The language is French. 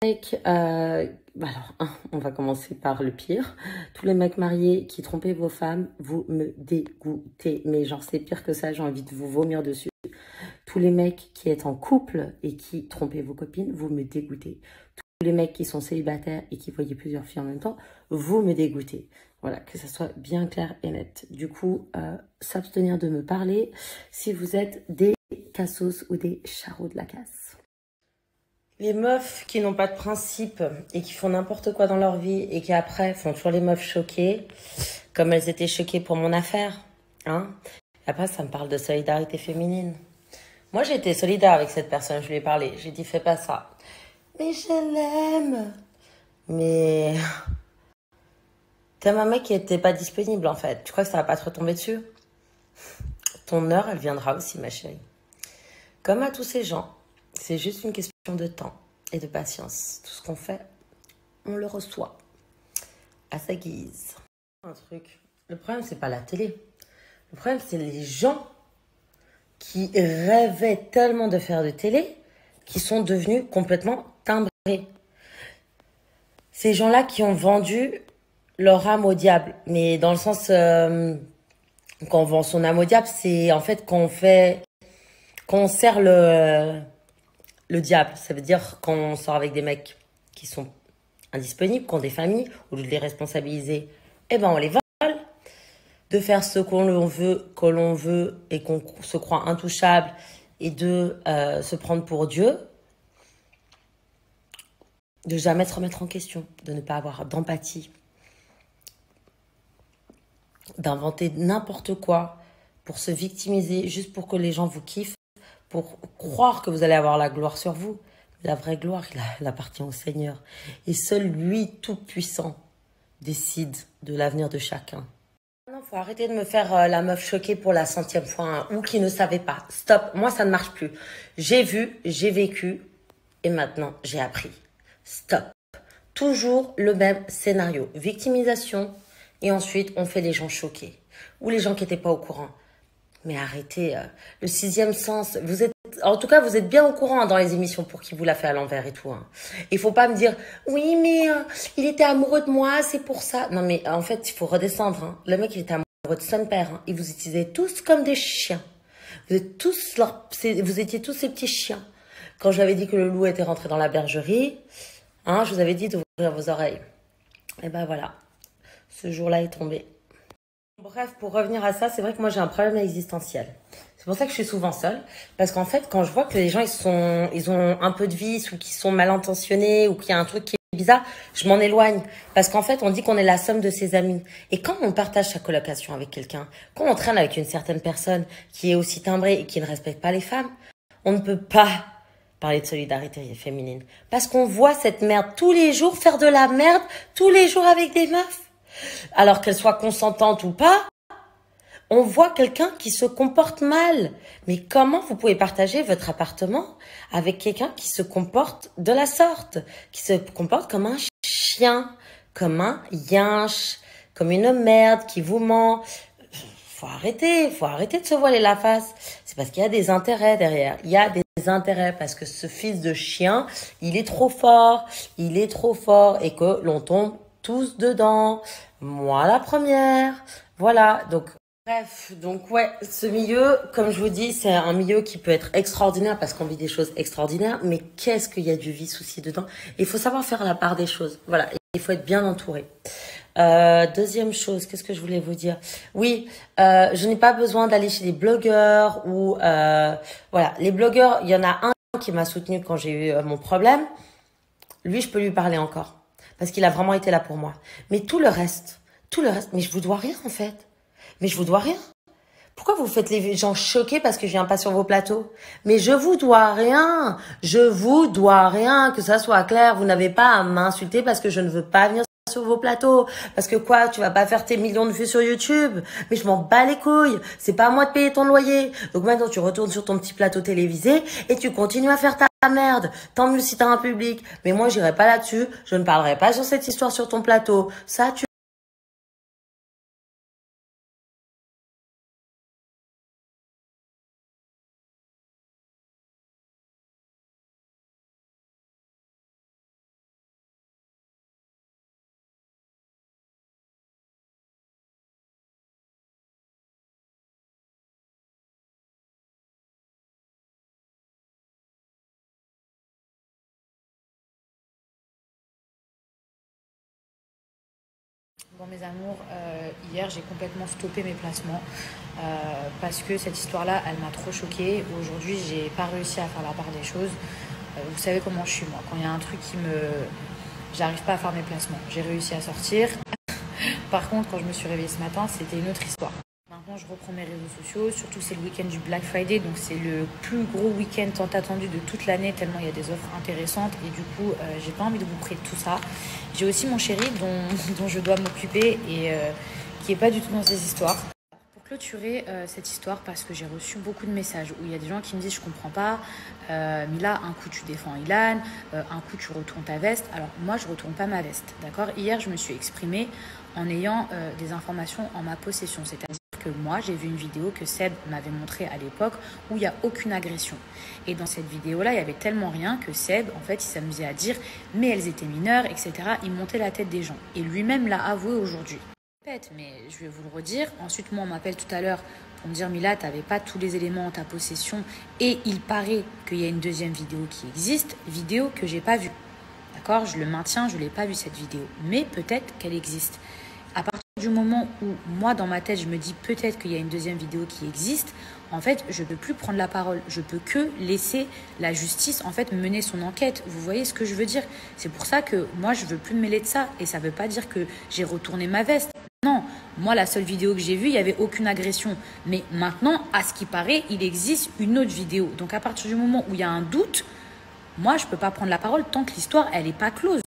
mecs, alors, on va commencer par le pire. Tous les mecs mariés qui trompaient vos femmes, vous me dégoûtez. Mais genre, c'est pire que ça, j'ai envie de vous vomir dessus. Tous les mecs qui êtes en couple et qui trompaient vos copines, vous me dégoûtez. Tous les mecs qui sont célibataires et qui voyaient plusieurs filles en même temps, vous me dégoûtez. Voilà, que ça soit bien clair et net. Du coup, s'abstenir de me parler si vous êtes des cassos ou des charros de la casse. Les meufs qui n'ont pas de principe et qui font n'importe quoi dans leur vie et qui après font toujours les meufs choquées, comme elles étaient choquées pour mon affaire. Hein. Après, ça me parle de solidarité féminine. Moi, j'ai été solidaire avec cette personne, je lui ai parlé. J'ai dit, fais pas ça. Mais je l'aime. Mais t'aimes un mec qui était pas disponible, en fait. Tu crois que ça va pas te retomber dessus? Ton heure, elle viendra aussi, ma chérie. Comme à tous ces gens, c'est juste une question de temps et de patience. Tout ce qu'on fait, on le reçoit à sa guise. Un truc. Le problème, c'est pas la télé. Le problème, c'est les gens qui rêvaient tellement de faire de télé qui sont devenus complètement timbrés. Ces gens-là qui ont vendu leur âme au diable. Mais dans le sens, quand on vend son âme au diable, c'est en fait qu'on sert le diable. Ça veut dire qu'on sort avec des mecs qui sont indisponibles, qui ont des familles, au lieu de les responsabiliser, eh ben on les vole. De faire ce que l'on veut et qu'on se croit intouchable et de se prendre pour Dieu. De jamais se remettre en question, de ne pas avoir d'empathie. D'inventer n'importe quoi pour se victimiser, juste pour que les gens vous kiffent, pour croire que vous allez avoir la gloire sur vous. La vraie gloire, elle appartient au Seigneur. Et seul lui, tout-puissant, décide de l'avenir de chacun. Non, faut arrêter de me faire la meuf choquée pour la 100e fois, hein, ou qui ne savait pas. Stop, moi ça ne marche plus. J'ai vu, j'ai vécu, et maintenant j'ai appris. Stop. Toujours le même scénario. Victimisation, et ensuite on fait les gens choqués. Ou les gens qui n'étaient pas au courant. Mais arrêtez, le 6e sens, en tout cas, vous êtes bien au courant hein, dans les émissions pour qui vous l'a fait à l'envers et tout. Hein. Il faut pas me dire, oui, mais il était amoureux de moi, c'est pour ça. Non, mais en fait, il faut redescendre. Hein. Le mec, il était amoureux de son père. Hein. Il vous utilisait tous comme des chiens. Vous étiez tous ces petits chiens. Quand j'avais dit que le loup était rentré dans la bergerie, hein, je vous avais dit d'ouvrir vos oreilles. Et ben voilà, ce jour-là est tombé. Bref, pour revenir à ça, c'est vrai que moi j'ai un problème existentiel. C'est pour ça que je suis souvent seule. Parce qu'en fait, quand je vois que les gens ils ont un peu de vice ou qu'ils sont mal intentionnés ou qu'il y a un truc qui est bizarre, je m'en éloigne. Parce qu'en fait, on dit qu'on est la somme de ses amis. Et quand on partage sa colocation avec quelqu'un, quand on traîne avec une certaine personne qui est aussi timbrée et qui ne respecte pas les femmes, on ne peut pas parler de solidarité féminine. Parce qu'on voit cette merde tous les jours faire de la merde tous les jours avec des meufs. Alors qu'elle soit consentante ou pas, on voit quelqu'un qui se comporte mal. Mais comment vous pouvez partager votre appartement avec quelqu'un qui se comporte de la sorte, qui se comporte comme un chien, comme un yinche, comme une merde qui vous ment? Faut arrêter de se voiler la face. C'est parce qu'il y a des intérêts derrière. Il y a des intérêts parce que ce fils de chien, il est trop fort et que l'on tombe tous dedans. Moi la première. Voilà, donc bref, donc ouais, ce milieu, comme je vous dis, c'est un milieu qui peut être extraordinaire parce qu'on vit des choses extraordinaires, mais qu'est-ce qu'il y a du vice aussi dedans? Il faut savoir faire la part des choses. Voilà, il faut être bien entouré. Deuxième chose, qu'est-ce que je voulais vous dire? Oui, je n'ai pas besoin d'aller chez des blogueurs ou voilà, les blogueurs, il y en a un qui m'a soutenu quand j'ai eu mon problème. Lui, je peux lui parler encore parce qu'il a vraiment été là pour moi. Mais tout le reste, mais je vous dois rien en fait. Mais je vous dois rien. Pourquoi vous faites les gens choqués parce que je viens pas sur vos plateaux? Mais je vous dois rien. Je vous dois rien. Que ça soit clair, vous n'avez pas à m'insulter parce que je ne veux pas venir sur vos plateaux. Parce que quoi, tu vas pas faire tes millions de vues sur YouTube? Mais je m'en bats les couilles. C'est pas à moi de payer ton loyer. Donc maintenant, tu retournes sur ton petit plateau télévisé et tu continues à faire ta merde. Tant mieux si t'as un public. Mais moi, j'irai pas là-dessus. Je ne parlerai pas sur cette histoire sur ton plateau. Ça, tu Bon mes amours, hier j'ai complètement stoppé mes placements parce que cette histoire-là, elle m'a trop choquée. Aujourd'hui, j'ai pas réussi à faire la part des choses. Vous savez comment je suis moi. Quand il y a un truc j'arrive pas à faire mes placements. J'ai réussi à sortir. Par contre, quand je me suis réveillée ce matin, c'était une autre histoire. Maintenant, je reprends mes réseaux sociaux, surtout c'est le week-end du Black Friday, donc c'est le plus gros week-end tant attendu de toute l'année, tellement il y a des offres intéressantes et du coup, j'ai pas envie de vous priver de tout ça. J'ai aussi mon chéri dont je dois m'occuper et qui est pas du tout dans ces histoires. Pour clôturer cette histoire, parce que j'ai reçu beaucoup de messages où il y a des gens qui me disent je comprends pas, Mila, un coup tu défends Ilan, un coup tu retournes ta veste. Alors moi je retourne pas ma veste, d'accord. Hier je me suis exprimée en ayant des informations en ma possession, c'est-à-dire que moi j'ai vu une vidéo que Seb m'avait montrée à l'époque où il n'y a aucune agression. Et dans cette vidéo-là, il y avait tellement rien que Seb, en fait, il s'amusait à dire mais elles étaient mineures, etc. Il montait la tête des gens. Et lui-même l'a avoué aujourd'hui. Mais je vais vous le redire. Ensuite, moi, on m'appelle tout à l'heure pour me dire Mila, tu n'avais pas tous les éléments en ta possession et il paraît qu'il y a une deuxième vidéo qui existe, vidéo que j'ai pas vue. D'accord? Je le maintiens, je ne l'ai pas vue cette vidéo, mais peut-être qu'elle existe. À partir du moment où moi, dans ma tête, je me dis peut-être qu'il y a une deuxième vidéo qui existe, en fait, je ne peux plus prendre la parole. Je peux que laisser la justice, en fait, mener son enquête. Vous voyez ce que je veux dire? C'est pour ça que moi, je ne veux plus me mêler de ça. Et ça ne veut pas dire que j'ai retourné ma veste. Non, moi, la seule vidéo que j'ai vue, il n'y avait aucune agression. Mais maintenant, à ce qui paraît, il existe une autre vidéo. Donc, à partir du moment où il y a un doute, moi, je ne peux pas prendre la parole tant que l'histoire, elle n'est pas close.